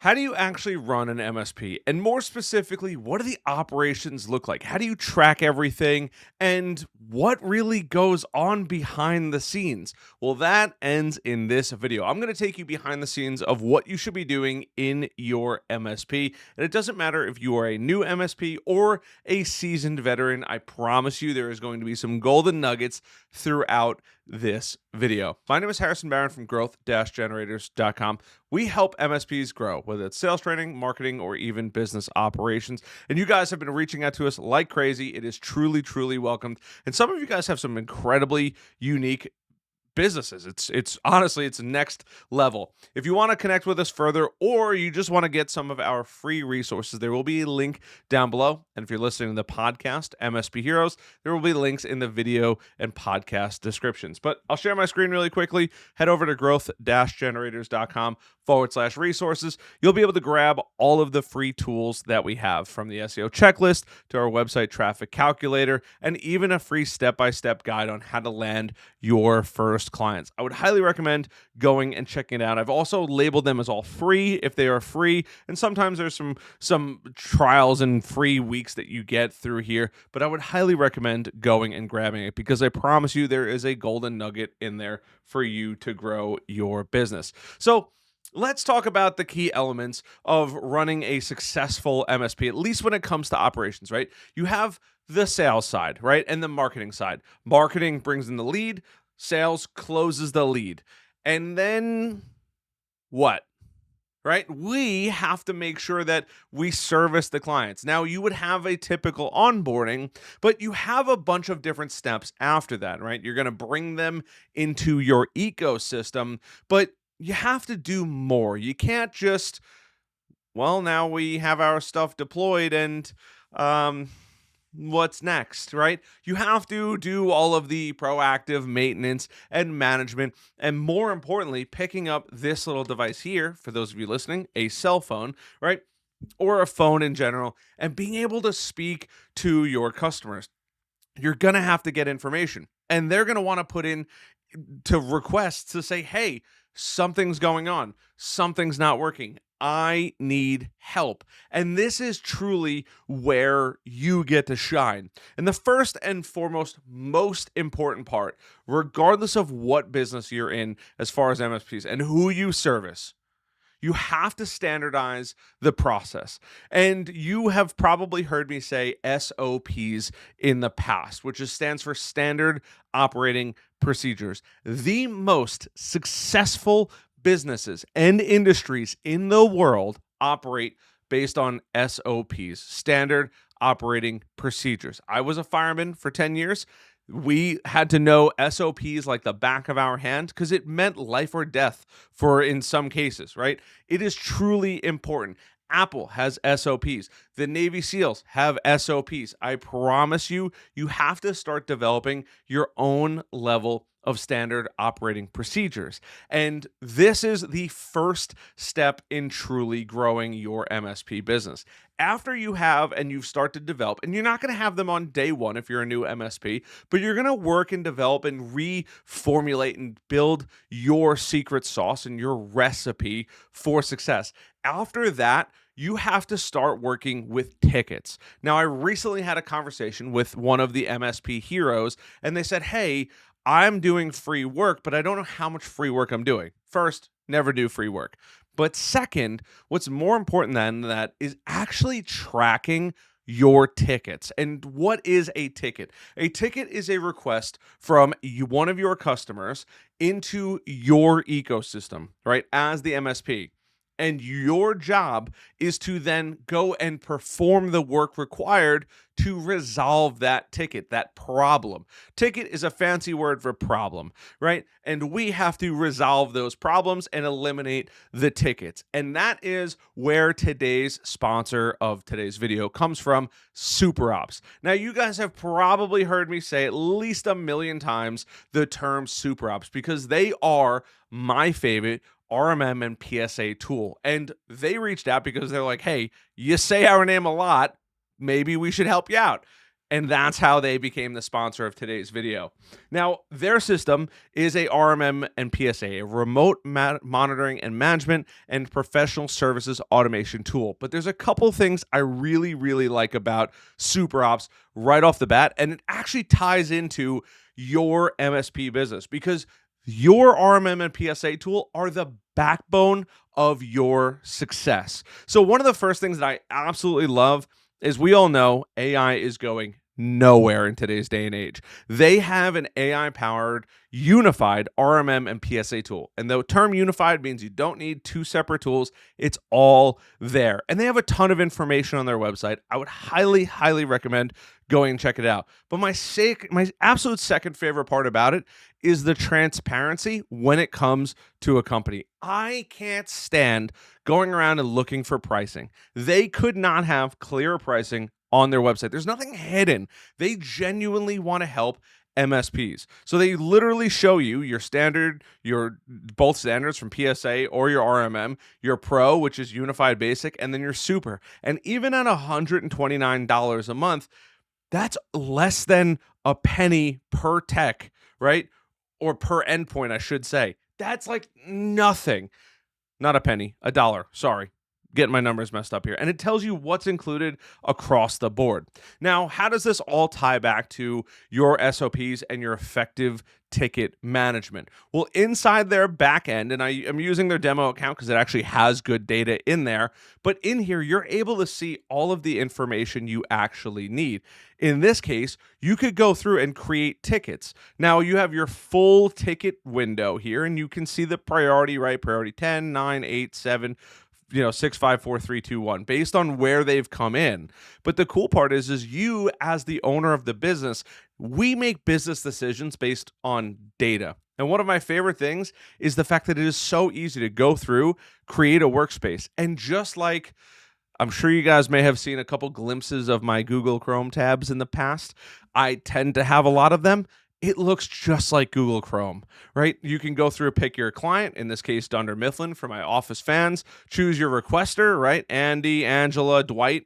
How do you actually run an MSP? And more specifically, what do the operations look like? How do you track everything? And what really goes on behind the scenes? Well, that ends in this video. I'm going to take you behind the scenes of what you should be doing in your MSP. And it doesn't matter if you are a new MSP or a seasoned veteran. I promise you there is going to be some golden nuggets throughout this video. My name is Harrison Barron from growth-generators.com. We help MSPs grow, whether it's sales training, marketing, or even business operations. And you guys have been reaching out to us like crazy. It is truly, truly welcomed. And some of you guys have some incredibly unique businesses. It's honestly, it's next level. If you want to connect with us further, or you just want to get some of our free resources, there will be a link down below. And if you're listening to the podcast, MSP Heroes, there will be links in the video and podcast descriptions. But I'll share my screen really quickly. Head over to growth-generators.com/resources. You'll be able to grab all of the free tools that we have, from the SEO checklist to our website traffic calculator, and even a free step-by-step guide on how to land your first clients. I would highly recommend going and checking it out. I've also labeled them as all free if they are free, and sometimes there's some trials and free weeks that you get through here, but I would highly recommend going and grabbing it, because I promise you there is a golden nugget in there for you to grow your business. So let's talk about the key elements of running a successful MSP, at least when it comes to operations, right? You have the sales side, right? And the marketing side. Marketing brings in the lead, sales closes the lead. And then what? Right? We have to make sure that we service the clients. Now, you would have a typical onboarding, but you have a bunch of different steps after that, right? You're going to bring them into your ecosystem, but you have to do more. You can't just, well, now we have our stuff deployed and what's next, right? You have to do all of the proactive maintenance and management, and more importantly, picking up this little device here, for those of you listening, a cell phone, right? Or a phone in general, and being able to speak to your customers. You're going to have to get information, and they're going to want to put in to requests to say, hey, something's going on, something's not working, I need help. And this is truly where you get to shine. And the first and foremost, most important part, regardless of what business you're in as far as MSPs and who you service, you have to standardize the process. And you have probably heard me say SOPs in the past, which stands for Standard Operating Procedures. The most successful businesses and industries in the world operate based on SOPs, Standard Operating Procedures. I was a fireman for 10 years. We had to know SOPs like the back of our hand, because it meant life or death in some cases, right? It is truly important. Apple has SOPs. The Navy SEALs have SOPs. I promise you, you have to start developing your own level of standard operating procedures. And this is the first step in truly growing your MSP business. After you have and you start to develop, and you're not going to have them on day one if you're a new MSP, but you're going to work and develop and reformulate and build your secret sauce and your recipe for success. After that, you have to start working with tickets. Now, I recently had a conversation with one of the MSP heroes, and they said, hey, I'm doing free work, but I don't know how much free work I'm doing. First, never do free work. But second, what's more important than that is actually tracking your tickets. And what is a ticket? A ticket is a request from one of your customers into your ecosystem, right, as the MSP. And your job is to then go and perform the work required to resolve that ticket, that problem. Ticket is a fancy word for problem, right? And we have to resolve those problems and eliminate the tickets. And that is where today's sponsor of today's video comes from, SuperOps. Now, you guys have probably heard me say at least a million times the term SuperOps, because they are my favorite RMM and PSA tool. And they reached out because they're like, hey, you say our name a lot, maybe we should help you out. And that's how they became the sponsor of today's video. Now, their system is a RMM and PSA, a remote monitoring and management and professional services automation tool. But there's a couple things I really, really like about SuperOps right off the bat, and it actually ties into your MSP business because your RMM and PSA tool are the backbone of your success. So one of the first things that I absolutely love is we all know AI is going nowhere in today's day and age. They have an AI powered unified RMM and PSA tool. And the term unified means you don't need two separate tools. It's all there. And they have a ton of information on their website. I would highly, highly recommend going and check it out. But my absolute second favorite part about it is the transparency when it comes to a company. I can't stand going around and looking for pricing. They could not have clearer pricing on their website. There's nothing hidden. They genuinely want to help MSPs. So they literally show you your standard, your both standards from PSA or your RMM, your Pro, which is unified basic, and then your Super. And even at $129 a month, that's less than a penny per tech, right? Or per endpoint, I should say. That's like nothing. Not a penny, a dollar. Sorry. Getting my numbers messed up here. And it tells you what's included across the board. Now, how does this all tie back to your SOPs and your effective ticket management? Well, inside their back end, and I am using their demo account because it actually has good data in there, but in here, you're able to see all of the information you actually need. In this case, you could go through and create tickets. Now, you have your full ticket window here, and you can see the priority, right? Priority 10, 9, 8, 7, 6, 5, 4, 3, 2, 1, based on where they've come in. But the cool part is you as the owner of the business, we make business decisions based on data. And one of my favorite things is the fact that it is so easy to go through, create a workspace. And just like I'm sure you guys may have seen a couple glimpses of my Google Chrome tabs in the past, I tend to have a lot of them. It looks just like Google Chrome, right? You can go through, pick your client, in this case, Dunder Mifflin for my Office fans, choose your requester, right? Andy, Angela, Dwight,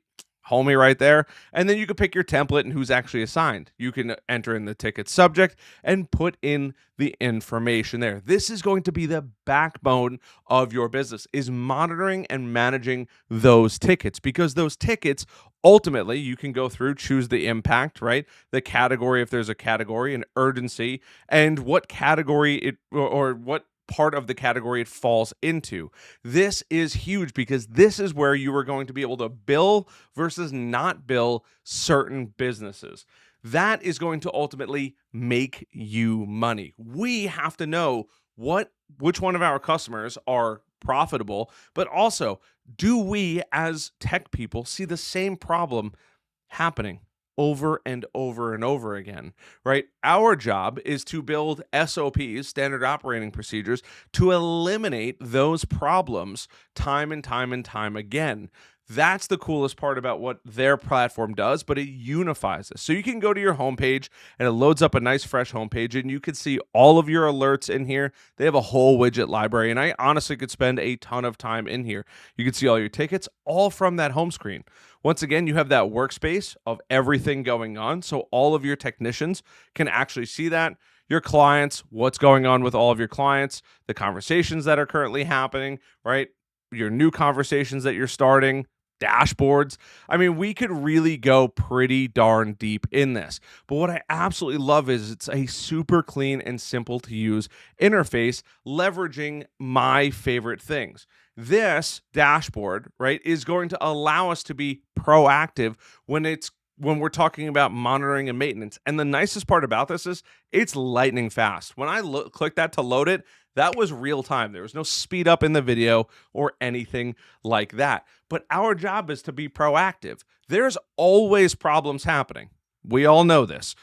homie right there. And then you can pick your template and who's actually assigned. You can enter in the ticket subject and put in the information there. This is going to be the backbone of your business, is monitoring and managing those tickets, because those tickets ultimately you can go through, choose the impact, right? The category, if there's a category, an urgency, and what category it or what part of the category it falls into. This is huge because this is where you are going to be able to bill versus not bill certain businesses. That is going to ultimately make you money. We have to know which one of our customers are profitable, but also, do we as tech people see the same problem happening over and over and over again, right? Our job is to build SOPs, standard operating procedures, to eliminate those problems time and time and time again. That's the coolest part about what their platform does, but it unifies this. So you can go to your homepage and it loads up a nice fresh homepage and you can see all of your alerts in here. They have a whole widget library and I honestly could spend a ton of time in here. You can see all your tickets all from that home screen. Once again, you have that workspace of everything going on. So all of your technicians can actually see that. Your clients, what's going on with all of your clients, the conversations that are currently happening, right? Your new conversations that you're starting, dashboards. I mean, we could really go pretty darn deep in this. But what I absolutely love is it's a super clean and simple to use interface, leveraging my favorite things. This dashboard, right, is going to allow us to be proactive when we're talking about monitoring and maintenance. And the nicest part about this is it's lightning fast. When I clicked that to load it, that was real time. There was no speed up in the video or anything like that. But our job is to be proactive. There's always problems happening. We all know this.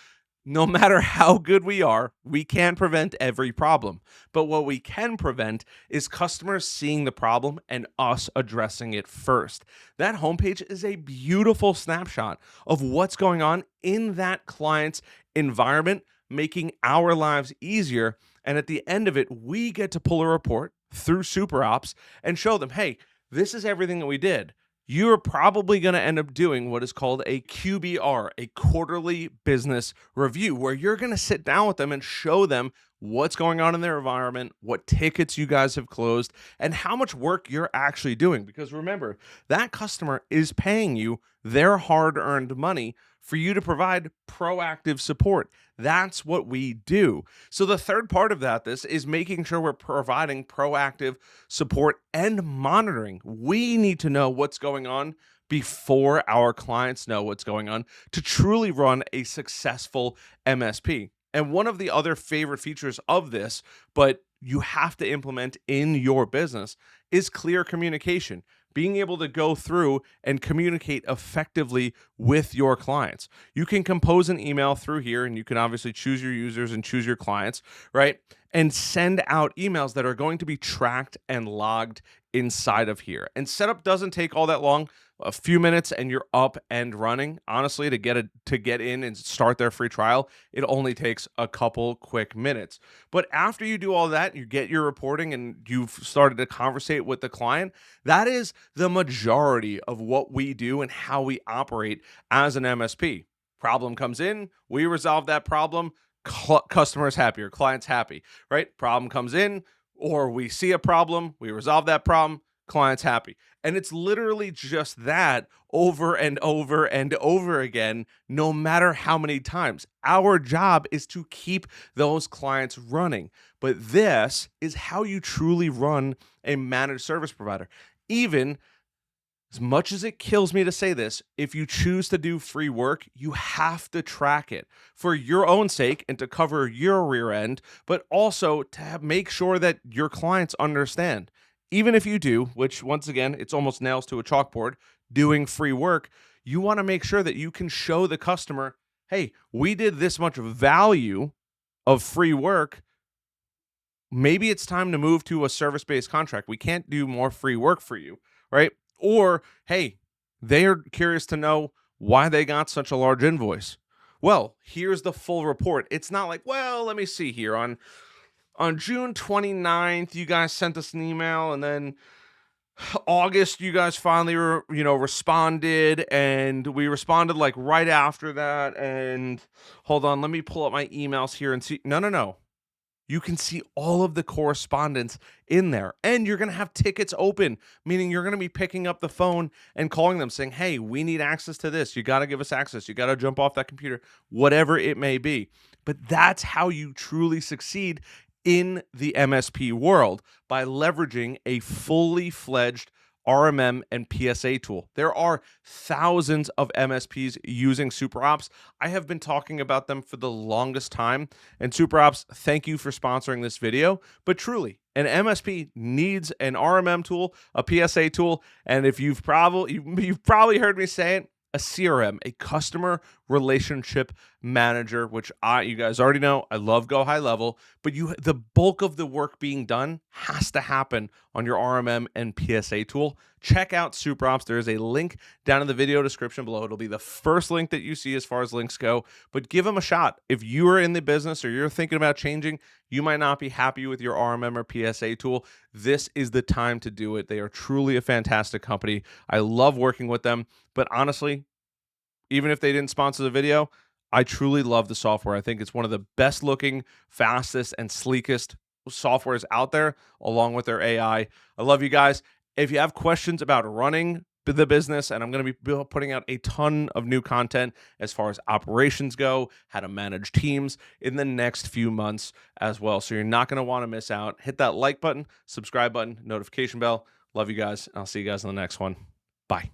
No matter how good we are, we can't prevent every problem. But what we can prevent is customers seeing the problem and us addressing it first. That homepage is a beautiful snapshot of what's going on in that client's environment, making our lives easier. And at the end of it, we get to pull a report through SuperOps and show them, hey, this is everything that we did. you're probably going to end up doing what is called a QBR, a quarterly business review, where you're going to sit down with them and show them what's going on in their environment, what tickets you guys have closed, and how much work you're actually doing. Because remember, that customer is paying you their hard earned money for you to provide proactive support. That's what we do. So the third part of this is making sure we're providing proactive support and monitoring. We need to know what's going on before our clients know what's going on to truly run a successful MSP. And one of the other favorite features of this, but you have to implement in your business, is clear communication. Being able to go through and communicate effectively with your clients. You can compose an email through here, and you can obviously choose your users and choose your clients, right? And send out emails that are going to be tracked and logged inside of here. And setup doesn't take all that long. A few minutes and you're up and running. Honestly, to get in and start their free trial, it only takes a couple quick minutes. But after you do all that, you get your reporting and you've started to conversate with the client. That is the majority of what we do and how we operate as an MSP. Problem comes in, we resolve that problem, customers happier, clients happy, right? Problem comes in, or we see a problem, we resolve that problem, clients happy. And it's literally just that over and over and over again, no matter how many times. Our job is to keep those clients running. But this is how you truly run a managed service provider. Even as much as it kills me to say this, if you choose to do free work, you have to track it for your own sake and to cover your rear end, but also to make sure that your clients understand. Even if you do, which once again, it's almost nails to a chalkboard, doing free work, you want to make sure that you can show the customer, hey, we did this much value of free work. Maybe it's time to move to a service-based contract. We can't do more free work for you, right? Or, hey, they are curious to know why they got such a large invoice. Well, here's the full report. It's not like, well, let me see here. On June 29th, you guys sent us an email, and then August, you guys finally responded, and we responded like right after that. And hold on, let me pull up my emails here and see. No. You can see all of the correspondence in there. And you're going to have tickets open, meaning you're going to be picking up the phone and calling them saying, hey, we need access to this. You got to give us access. You got to jump off that computer, whatever it may be. But that's how you truly succeed in the MSP world, by leveraging a fully fledged RMM and PSA tool. There are thousands of MSPs using SuperOps. I have been talking about them for the longest time. And SuperOps, thank you for sponsoring this video. But truly, an MSP needs an RMM tool, a PSA tool, and if you've probably heard me say it, a CRM, a customer relationship manager, which you guys already know, I love Go High Level, but the bulk of the work being done has to happen on your RMM and PSA tool. Check out SuperOps. There is a link down in the video description below. It'll be the first link that you see as far as links go, but give them a shot. If you are in the business or you're thinking about changing, you might not be happy with your RMM or PSA tool. This is the time to do it. They are truly a fantastic company. I love working with them, but honestly, even if they didn't sponsor the video, I truly love the software. I think it's one of the best looking, fastest, and sleekest softwares out there, along with their AI. I love you guys. If you have questions about running the business, and I'm going to be putting out a ton of new content as far as operations go, how to manage teams in the next few months as well. So you're not going to want to miss out. Hit that like button, subscribe button, notification bell. Love you guys, and I'll see you guys in the next one. Bye.